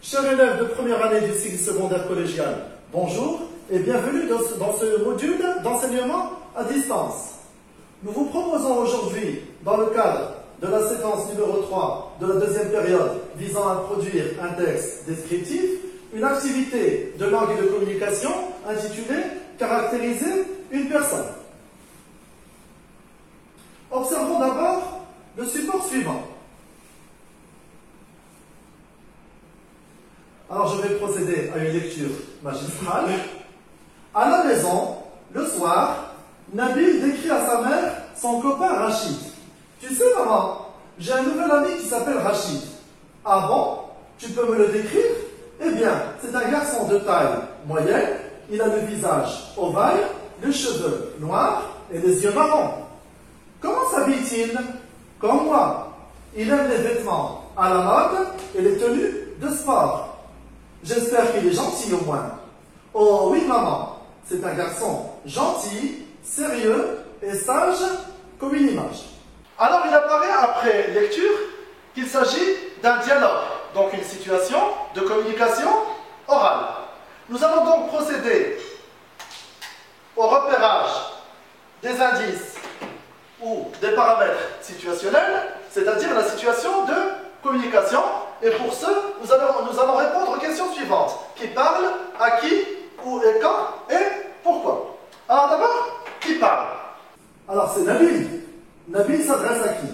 Chers élèves de première année du cycle secondaire collégial, bonjour et bienvenue dans ce module d'enseignement à distance. Nous vous proposons aujourd'hui, dans le cadre de la séquence numéro 3 de la deuxième période visant à produire un texte descriptif, une activité de langue et de communication intitulée « Caractériser une personne ». Observons d'abord le support suivant. Alors je vais procéder à une lecture magistrale. À la maison, le soir, Nabil décrit à sa mère son copain Rachid. Tu sais maman, j'ai un nouvel ami qui s'appelle Rachid. Ah bon? Tu peux me le décrire? Eh bien, c'est un garçon de taille moyenne, il a le visage ovale, les cheveux noirs et les yeux marrons. Comment s'habille-t-il? Comme moi. Il aime les vêtements à la mode et les tenues de sport. J'espère qu'il est gentil au moins. Oh oui maman, c'est un garçon gentil, sérieux et sage comme une image. Alors il apparaît après lecture qu'il s'agit d'un dialogue, donc une situation de communication orale. Nous allons donc procéder au repérage des indices ou des paramètres situationnels, c'est-à-dire la situation de communication. Et pour ce, nous allons répondre aux questions suivantes. Qui parle, à qui, où et quand, et pourquoi. Alors d'abord, qui parle? Alors c'est Nabil. Nabil s'adresse à qui?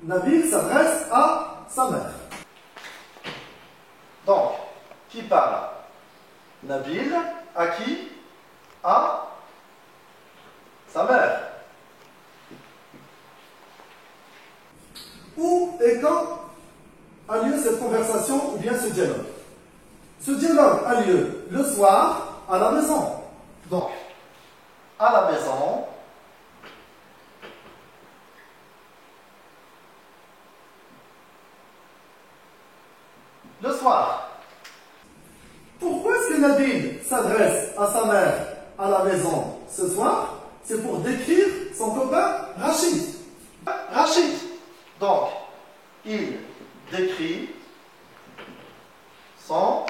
Nabil s'adresse à sa mère. Donc, qui parle? Nabil, à qui? À sa mère. Où et quand a lieu cette conversation ou bien ce dialogue? Ce dialogue a lieu le soir à la maison. Donc, à la maison, le soir. Pourquoi est-ce que Nabil s'adresse à sa mère à la maison ce soir? C'est pour décrire son copain Rachid. Rachid. Donc, il décrit son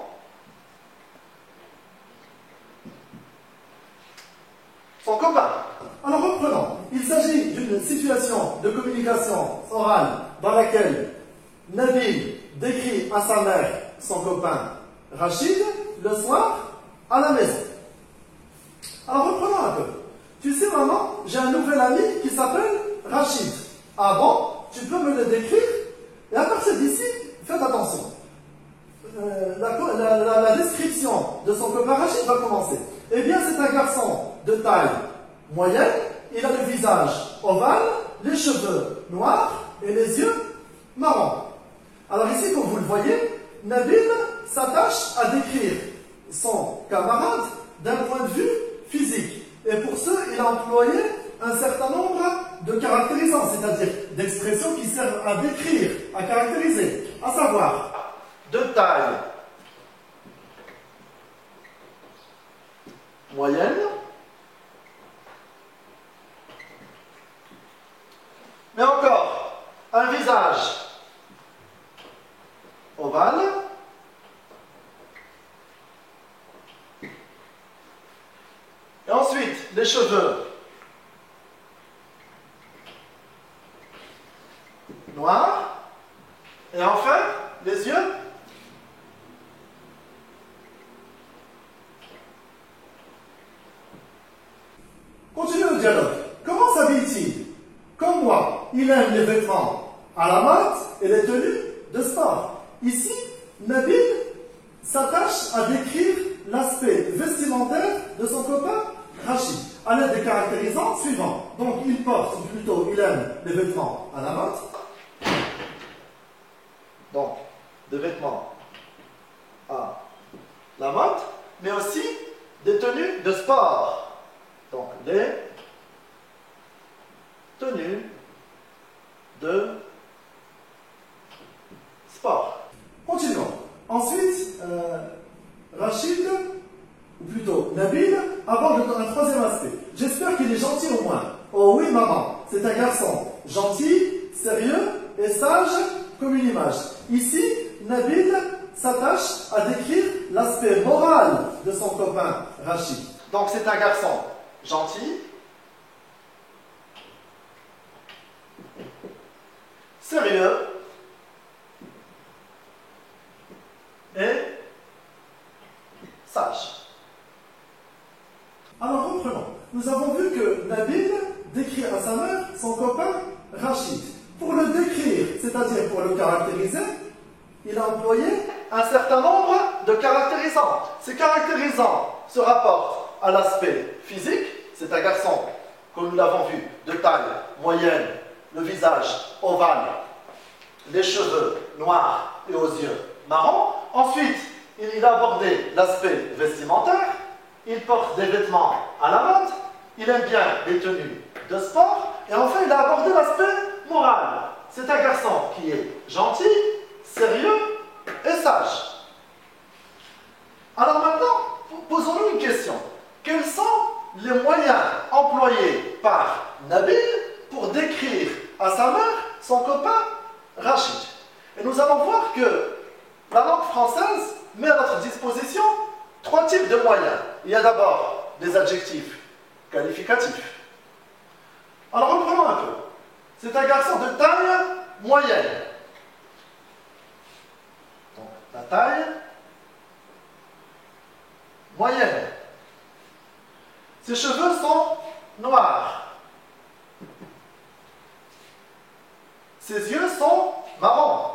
copain. Alors reprenons. Il s'agit d'une situation de communication orale dans laquelle Nabil décrit à sa mère son copain Rachid le soir à la maison. Alors reprenons un peu. Tu sais maman, j'ai un nouvel ami qui s'appelle Rachid. Ah bon? Tu peux me le décrire? Et à partir d'ici, faites attention. La description de son copain Rachid va commencer. Eh bien, c'est un garçon de taille moyenne. Il a le visage ovale, les cheveux noirs et les yeux marrons. Alors ici, comme vous le voyez, Nabil s'attache à décrire son camarade d'un point de vue physique. Et pour ce, il a employé un certain nombre de caractérisants, c'est-à-dire d'expressions qui servent à décrire, à caractériser, à savoir de taille moyenne, mais encore un visage ovale, et ensuite les cheveux noirs, et enfin les yeux Continuez le dialogue. Comment s'habille-t-il? Comme moi, il aime les vêtements à la mode et les tenues de sport. Ici, Nabil s'attache à décrire l'aspect vestimentaire de son copain Rachid, à l'aide des caractérisants suivants. Donc, il porte, ou plutôt, il aime les vêtements à la mode. Donc, des vêtements à la mode, mais aussi des tenues de sport. Donc, les tenues de sport. Continuons. Ensuite, Rachid, ou plutôt Nabil, aborde un troisième aspect. J'espère qu'il est gentil au moins. Oh oui, maman, c'est un garçon gentil, sérieux et sage comme une image. Ici, Nabil s'attache à décrire l'aspect moral de son copain Rachid. Donc c'est un garçon gentil, sérieux et sage. Alors reprenons. Nous avons vu que Nabil décrit à sa mère son copain Rachid. Pour le décrire, c'est-à-dire pour le caractériser, il a employé un certain nombre de caractérisants. Ces caractérisants se rapportent à l'aspect physique. C'est un garçon, comme nous l'avons vu, de taille moyenne, le visage ovale, les cheveux noirs et aux yeux marrons. Ensuite, il a abordé l'aspect vestimentaire. Il porte des vêtements à la mode. Il aime bien les tenues de sport. Et enfin, il a abordé l'aspect moral. C'est un garçon qui est gentil, sérieux et sage. Alors maintenant, posons-nous une question. Quels sont les moyens employés par Nabil pour décrire à sa mère son copain Rachid? Et nous allons voir que la langue française met à notre disposition 3 types de moyens. Il y a d'abord des adjectifs qualificatifs. Alors reprenons un peu. C'est un garçon de taille moyenne. Donc la taille moyenne. Ses cheveux sont noirs. Ses yeux sont marrons.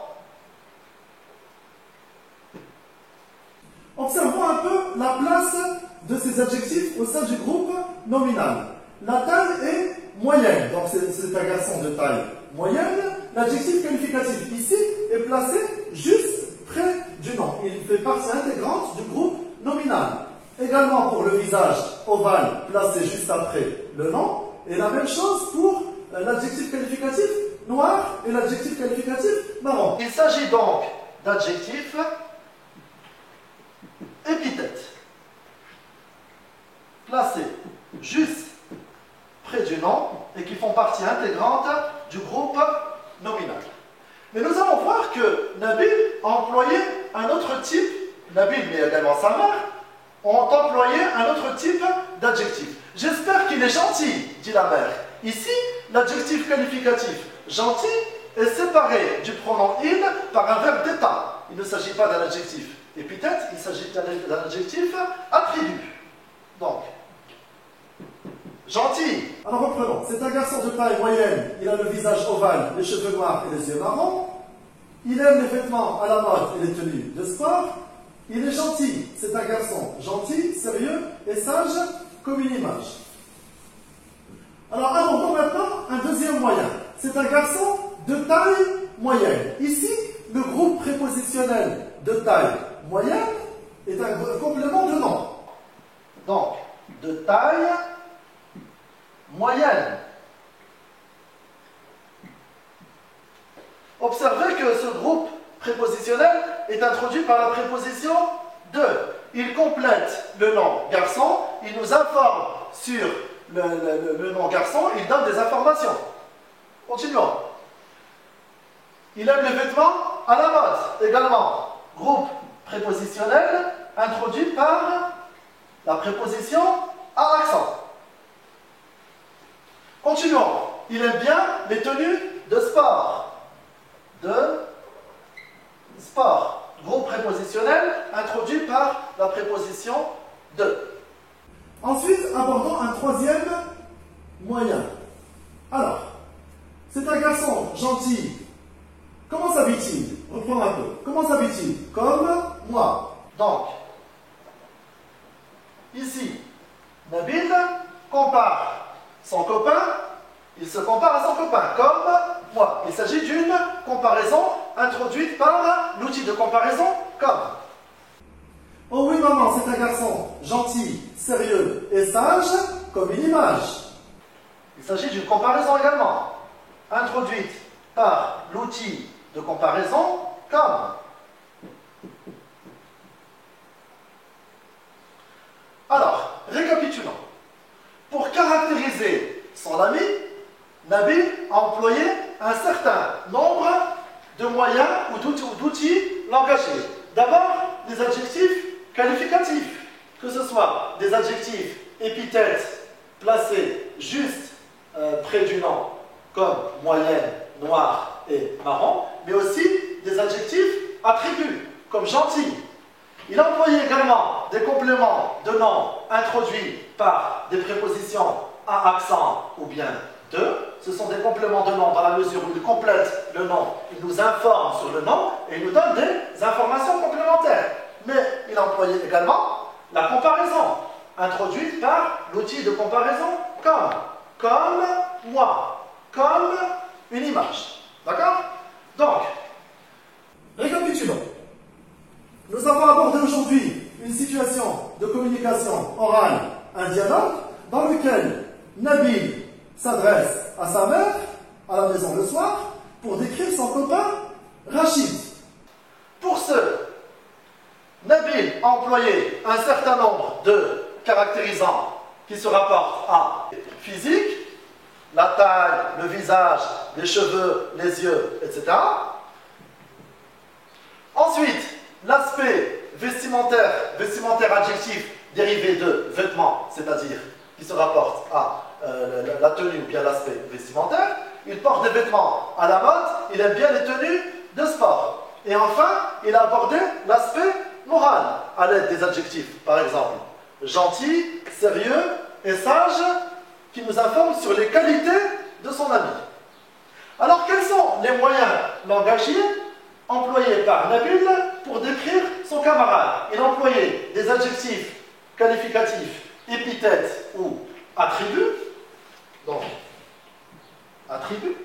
Observons un peu la place de ces adjectifs au sein du groupe nominal. La taille est moyenne, donc c'est un garçon de taille moyenne. L'adjectif qualificatif ici est placé juste près du nom. Il fait partie intégrante du groupe nominal. Également pour le visage ovale placé juste après le nom. Et la même chose pour l'adjectif qualificatif noir et l'adjectif qualificatif marron. Il s'agit donc d'adjectifs épithètes placés juste près du nom et qui font partie intégrante du groupe nominal. Mais nous allons voir que Nabil a employé un autre type, Nabil mais également sa mère, ont employé un autre type d'adjectif. J'espère qu'il est gentil, dit la mère. Ici, l'adjectif qualificatif gentil est séparé du pronom il par un verbe d'état. Il ne s'agit pas d'un adjectif épithète, il s'agit d'un adjectif attribut. Donc, gentil. Alors reprenons. C'est un garçon de taille moyenne. Il a le visage ovale, les cheveux noirs et les yeux marrons. Il aime les vêtements à la mode et les tenues de sport. Il est gentil. C'est un garçon gentil, sérieux et sage comme une image. Alors abordons maintenant un deuxième moyen. C'est un garçon de taille moyenne. Ici, le groupe prépositionnel de taille moyenne est un complément de nom. Donc, de taille moyenne. Observez que ce groupe prépositionnel est introduit par la préposition de. Il complète le nom garçon, il nous informe sur le nom garçon, il donne des informations. Continuons. Il aime les vêtements à la mode également. Groupe prépositionnel introduit par la préposition à accent. Continuons. Il aime bien les tenues de sport. De sport. Groupe prépositionnel introduit par la préposition de. Ensuite, abordons un troisième moyen. Alors, c'est un garçon gentil. Comment s'habille-t-il? Reprenons un peu. Comment s'habille-t-il? Comme moi. Donc, ici, Nabil compare son copain, il se compare à son copain, comme moi. Il s'agit d'une comparaison introduite par l'outil de comparaison comme. Oh oui maman, c'est un garçon gentil, sérieux et sage, comme une image. Il s'agit d'une comparaison également, introduite par l'outil de comparaison comme. Alors, récapitulons. Pour caractériser son ami, Nabil a employé un certain nombre de moyens ou d'outils langagés. D'abord, les adjectifs qualificatifs, que ce soit des adjectifs épithètes placés juste près du nom, comme moyenne, noir et marron, mais aussi des adjectifs attributs, comme gentil. Il a employé également des compléments de nom introduits par des prépositions à accent ou bien de. Ce sont des compléments de nom dans la mesure où ils complètent le nom, ils nous informent sur le nom et ils nous donnent des informations complémentaires. Mais il a employé également la comparaison, introduite par l'outil de comparaison comme moi, comme une image. D'accord? Donc, récapitulons. Nous avons abordé aujourd'hui une situation de communication orale, un dialogue, dans lequel Nabil s'adresse à sa mère, à la maison le soir, pour décrire son copain Rachid. Pour ce, Nabil a employé un certain nombre de caractérisants qui se rapportent à physique, la taille, le visage, les cheveux, les yeux, etc. Ensuite, l'aspect vestimentaire adjectif dérivé de vêtements, c'est-à-dire qui se rapporte à la tenue ou bien l'aspect vestimentaire. Il porte des vêtements à la mode, il aime bien les tenues de sport. Et enfin, il a abordé l'aspect moral à l'aide des adjectifs, par exemple gentil, sérieux et sage, qui nous informent sur les qualités de son ami. Alors, quels sont les moyens langagiers employés par Nabil pour décrire son camarade? Il a employé des adjectifs qualificatifs, épithètes ou attributs. Donc, attributs,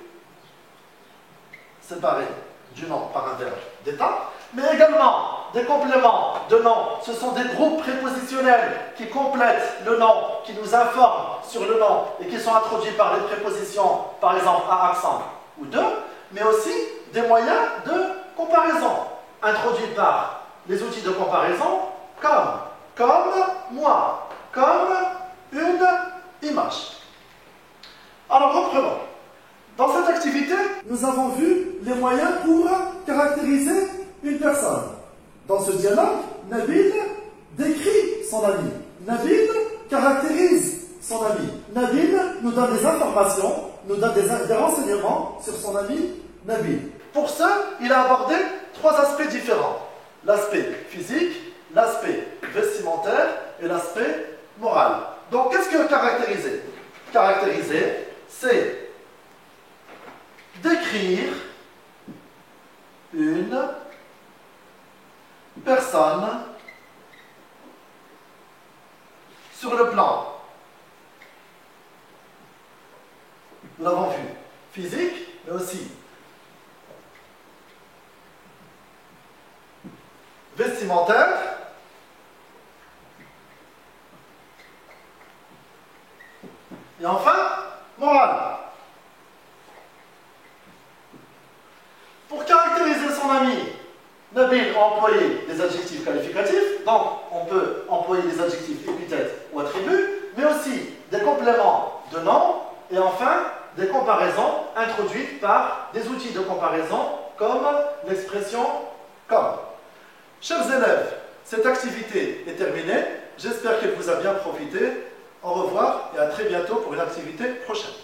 séparés du nom par un verbe d'état, mais également des compléments de nom. Ce sont des groupes prépositionnels qui complètent le nom, qui nous informent sur le nom et qui sont introduits par des prépositions, par exemple à accent ou de, mais aussi des moyens de comparaison, introduits par les outils de comparaison comme moi, comme une image. Alors reprenons. Dans cette activité, nous avons vu les moyens pour caractériser une personne. Dans ce dialogue, Nabil décrit son ami. Nabil caractérise son ami. Nabil nous donne des informations, nous donne des renseignements sur son ami Nabil. Pour ça, il a abordé trois aspects différents. L'aspect physique, l'aspect vestimentaire et l'aspect moral. Donc, qu'est-ce que caractériser? Caractériser, c'est décrire une personne sur le plan, nous l'avons vu, physique, mais aussi vestimentaire, et enfin, morale. Pour caractériser son ami, Nabil a employé des adjectifs qualificatifs, donc on peut employer des adjectifs épithètes ou attributs, mais aussi des compléments de nom, et enfin des comparaisons introduites par des outils de comparaison comme l'expression comme. Chers élèves, cette activité est terminée, j'espère qu'elle vous a bien profité. Au revoir et à très bientôt pour une activité prochaine.